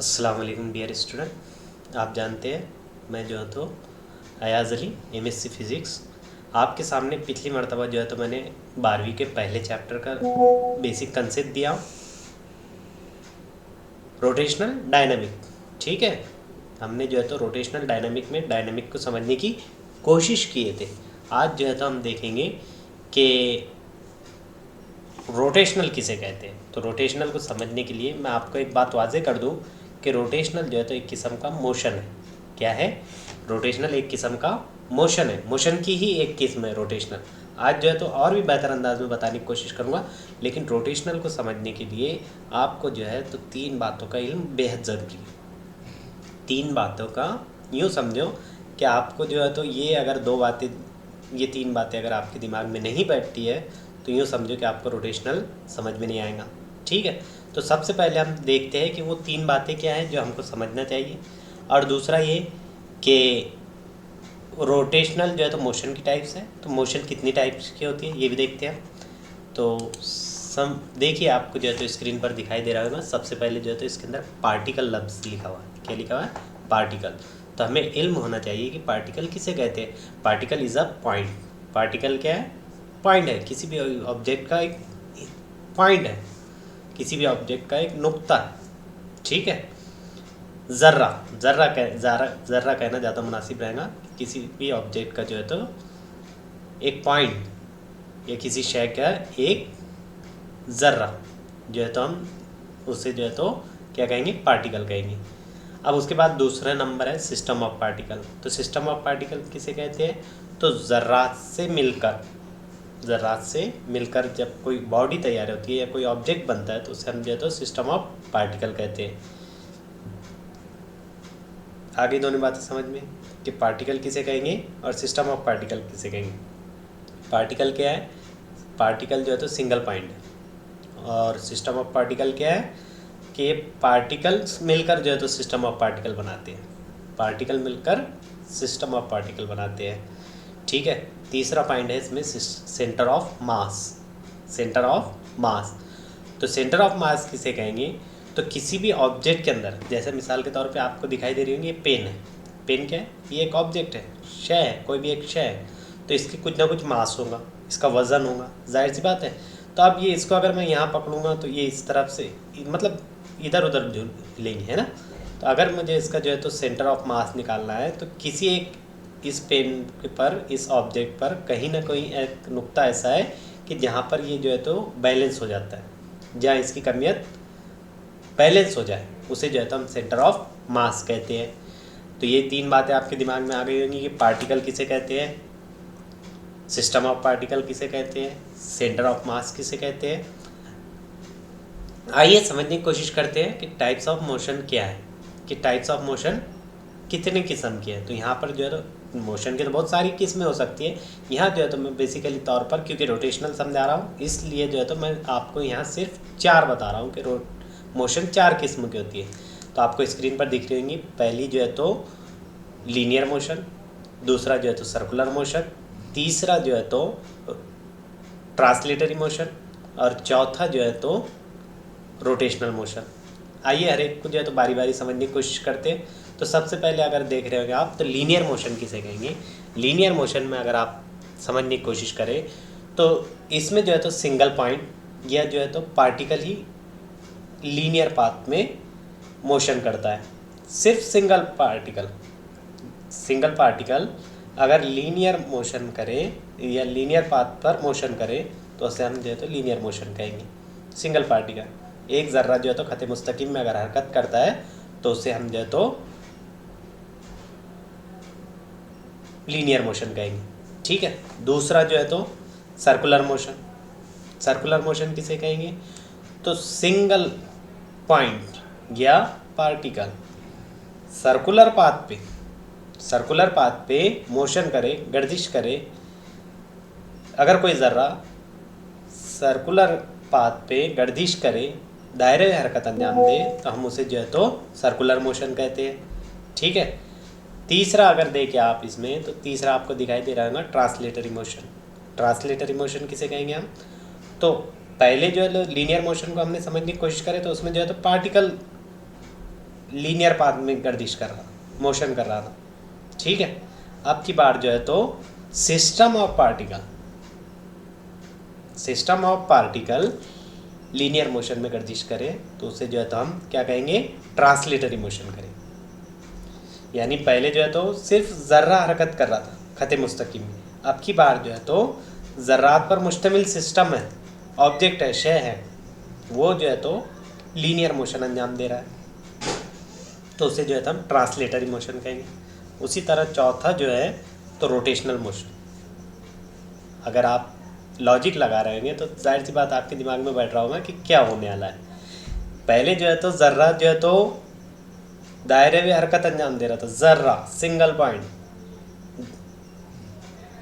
अस्सलाम वालेकुम dear student. आप जानते हैं मैं जो है तो अयाज़ अली एमएससी फ़िज़िक्स आपके सामने पिछली मर्तबा जो है तो मैंने 12वीं के पहले चैप्टर का बेसिक कंसेप्ट दिया, रोटेशनल डायनामिक। ठीक है, हमने जो है तो रोटेशनल डायनामिक में डायनामिक को समझने की कोशिश किए थे। आज जो है तो हम देखेंगे कि रोटेशनल किसे कहते हैं। तो रोटेशनल को समझने के लिए मैं आपको एक बात वाज़े कर दूं कि रोटेशनल जो है तो एक किस्म का मोशन है। क्या है? रोटेशनल एक किस्म का मोशन है, मोशन की ही एक किस्म है रोटेशनल। आज जो है तो और भी बेहतर अंदाज में बताने की कोशिश करूँगा, लेकिन रोटेशनल को समझने के लिए आपको जो है तो 3 बातों का इल्म बेहद ज़रूरी है। 3 बातों का, यूँ समझो कि आपको जो है तो ये 3 बातें अगर आपके दिमाग में नहीं बैठती है तो यूँ समझो कि आपको रोटेशनल समझ में नहीं आएगा। ठीक है, तो सबसे पहले हम देखते हैं कि वो 3 बातें क्या हैं जो हमको समझना चाहिए, और दूसरा ये कि रोटेशनल जो है तो मोशन की टाइप्स है, तो मोशन कितनी टाइप्स की होती है ये भी देखते हैं। तो देखिए, आपको जो है तो स्क्रीन पर दिखाई दे रहा होगा। सबसे पहले जो है तो इसके अंदर पार्टिकल लफ्ज़ लिखा हुआ है। क्या लिखा हुआ है? पार्टिकल। तो हमें इल्म होना चाहिए कि पार्टिकल किसे कहते हैं। Particle is a point. Particle क्या है? पॉइंट है। किसी भी ऑब्जेक्ट का एक पॉइंट है, किसी भी ऑब्जेक्ट का एक नुक्ता है। ठीक है। ज़र्रा ज़र्रा कहना ज़्यादा मुनासिब रहेगा। किसी भी ऑब्जेक्ट का जो है तो एक पॉइंट या किसी शय का एक ज़र्रा जो है तो हम उसे जो है तो क्या कहेंगे? पार्टिकल कहेंगे। अब उसके बाद दूसरा नंबर है सिस्टम ऑफ पार्टिकल। तो सिस्टम ऑफ पार्टिकल किसे कहते हैं? तो ज़र्रात से मिलकर जब कोई बॉडी तैयार होती है या कोई ऑब्जेक्ट बनता है तो उसे हम जो है तो सिस्टम ऑफ पार्टिकल कहते हैं। आगे दोनों बातें समझ में कि पार्टिकल किसे कहेंगे और सिस्टम ऑफ पार्टिकल किसे कहेंगे। पार्टिकल क्या है? पार्टिकल जो है तो सिंगल पॉइंट है, और सिस्टम ऑफ पार्टिकल क्या है कि पार्टिकल्स मिलकर जो है तो सिस्टम ऑफ पार्टिकल बनाते हैं। पार्टिकल मिलकर सिस्टम ऑफ पार्टिकल बनाते हैं। ठीक है। तीसरा पॉइंट है इसमें centre of mass. Centre of mass, तो सेंटर ऑफ मास किसे कहेंगे? तो किसी भी ऑब्जेक्ट के अंदर, जैसे मिसाल के तौर पे आपको दिखाई दे रही होगी ये पेन है। पेन क्या है? ये एक ऑब्जेक्ट है, शय है, कोई भी एक शय है। तो इसकी कुछ ना कुछ मास होगा, इसका वज़न होगा, जाहिर सी बात है। तो अब ये इसको अगर मैं यहाँ पकड़ूंगा तो ये इस तरफ से मतलब इधर उधर जो हिलेंगे, है ना। तो अगर मुझे इसका जो है तो सेंटर ऑफ मास निकालना है तो किसी एक इस पेन पर, इस ऑब्जेक्ट पर कहीं ना कहीं एक नुक्ता ऐसा है कि जहाँ पर ये जो है तो बैलेंस हो जाता है, जहाँ इसकी कमियत बैलेंस हो जाए उसे जो है तो हम सेंटर ऑफ मास कहते हैं। तो ये 3 बातें आपके दिमाग में आ गई होंगी कि पार्टिकल किसे कहते हैं, सिस्टम ऑफ पार्टिकल किसे कहते हैं, सेंटर ऑफ मास किसे कहते हैं। आइए समझने की कोशिश करते हैं कि टाइप्स ऑफ मोशन क्या है, कि टाइप्स ऑफ मोशन कितने किस्म की है। तो यहाँ पर जो है तो मोशन की तो बहुत सारी किस्में हो सकती है। यहाँ जो है तो मैं बेसिकली तौर पर, क्योंकि रोटेशनल समझा रहा हूँ, इसलिए जो है तो मैं आपको यहाँ सिर्फ 4 बता रहा हूँ कि मोशन 4 किस्म की होती है। तो आपको स्क्रीन पर दिख रही होंगी। पहली जो है तो लीनियर मोशन, दूसरा जो है तो सर्कुलर मोशन, तीसरा जो है तो ट्रांसलेटरी मोशन, और चौथा जो है तो रोटेशनल मोशन। आइए हर एक को जो है तो बारी बारी समझने की कोशिश करते हैं। तो सबसे पहले अगर देख रहे होंगे आप तो लीनियर मोशन किसे कहेंगे। लीनियर मोशन में अगर आप समझने की कोशिश करें तो इसमें जो है तो सिंगल पॉइंट या जो है तो पार्टिकल ही लीनियर पाथ में मोशन करता है। सिर्फ सिंगल पार्टिकल अगर लीनियर मोशन करे या लीनियर पाथ पर मोशन करे तो उसे हम जो है तो लीनियर मोशन कहेंगे। सिंगल पार्टिकल एक ज़र्रा जो है तो खत मुस्तकीम में अगर हरकत करता है तो उसे हम जो है तो लीनियर मोशन कहेंगे। ठीक है। दूसरा जो है तो सर्कुलर मोशन। सर्कुलर मोशन किसे कहेंगे? तो सिंगल पॉइंट या पार्टिकल सर्कुलर पाथ पे मोशन करे, गर्दिश करे। अगर कोई ज़र्रा सर्कुलर पाथ पे गर्दिश करे, दायरे हरकत अंजाम दे, तो हम उसे जो है तो सर्कुलर मोशन कहते हैं। ठीक है। तीसरा अगर देखें आप इसमें तो तीसरा आपको दिखाई दे रहा है ना, ट्रांसलेटरी मोशन। ट्रांसलेटरी मोशन किसे कहेंगे हम? तो पहले जो है लीनियर मोशन को हमने समझने की कोशिश करें तो उसमें जो है तो पार्टिकल लीनियर पाथ में गर्दिश कर रहा, मोशन कर रहा था, ठीक है। अब की बार जो है तो system of particle linear motion में गर्दिश करे तो उसे जो है तो हम क्या कहेंगे, ट्रांसलेटरी मोशन करें। यानी पहले जो है तो सिर्फ ज़र्रा हरकत कर रहा था खत मुस्तकीम में, अब की बार जो है तो ज़र्रात पर मुश्तमिल सिस्टम है, ऑब्जेक्ट है, शय है, वो जो है तो लीनियर मोशन अंजाम दे रहा है, तो उसे जो है तो हम ट्रांसलेटरी मोशन कहेंगे। उसी तरह चौथा जो है तो रोटेशनल मोशन। अगर आप लॉजिक लगा रहे होंगे तो जाहिर सी बात आपके दिमाग में बैठ रहा होगा कि क्या होने वाला है। पहले जो है तो ज़र्रा जो है तो दायरे में हरकत अंजाम दे रहा था, ज़र्रा सिंगल पॉइंट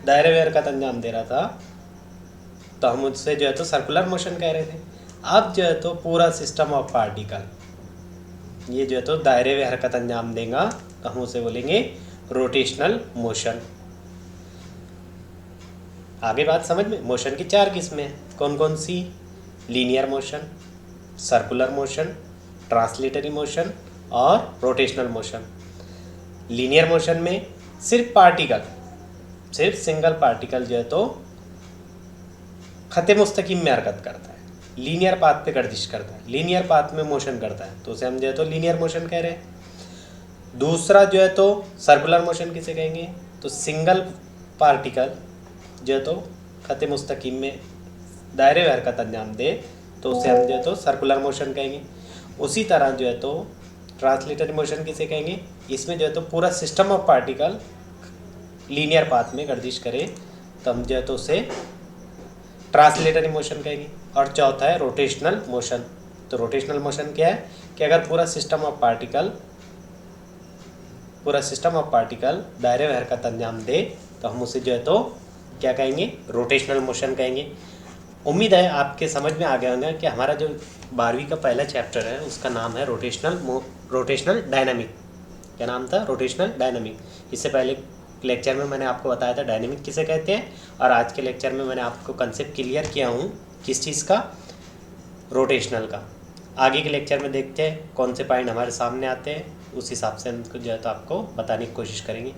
दायरे में हरकत अंजाम दे रहा था, तो हम उससे जो है तो सर्कुलर मोशन कह रहे थे। अब जो है तो पूरा सिस्टम ऑफ पार्टिकल ये जो है तो दायरे में हरकत अंजाम देगा, तो हम उसे बोलेंगे रोटेशनल मोशन। आगे बात समझ में। मोशन की 4 किस्में हैं, कौन कौन सी? Linear motion, circular motion, translatory motion और रोटेशनल मोशन। लीनियर मोशन में सिर्फ सिंगल पार्टिकल जो है तो खत मुस्तकीम में हरकत करता है, लीनियर पाथ पे गर्दिश करता है, लीनियर पाथ में मोशन करता है, तो उसे हम जो है तो लीनियर मोशन कह रहे हैं। दूसरा जो है तो सर्कुलर मोशन किसे कहेंगे, तो सिंगल पार्टिकल जो है तो खत मुस्तकीम में दायरे में हरकत अंजाम दे, तो उसे हम जो है तो सर्कुलर मोशन कहेंगे। उसी तरह जो है तो ट्रांसलेटरी मोशन किसे कहेंगे, इसमें जो है तो पूरा system of particle linear path में गर्दिश करे, तो हम जो है तो उसे ट्रांसलेटरी मोशन कहेंगे। और चौथा है रोटेशनल मोशन। तो रोटेशनल मोशन क्या है कि अगर पूरा सिस्टम ऑफ पार्टिकल दायरे में हरकत अंजाम दे, तो हम उसे जो है तो क्या कहेंगे, रोटेशनल मोशन कहेंगे। उम्मीद है आपके समझ में आ गया होगा कि हमारा जो 12वीं का पहला चैप्टर है उसका नाम है रोटेशनल डायनामिक। क्या नाम था? Rotational dynamic. इससे पहले लेक्चर में मैंने आपको बताया था डायनामिक किसे कहते हैं, और आज के लेक्चर में मैंने आपको कंसेप्ट क्लियर किया हूँ किस चीज़ का, रोटेशनल का। आगे के लेक्चर में देखते हैं कौन से पॉइंट हमारे सामने आते हैं, उस हिसाब से हम जो है तो आपको बताने की कोशिश करेंगे।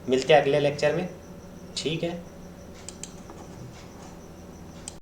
मिलते हैं अगले लेक्चर में, ठीक है।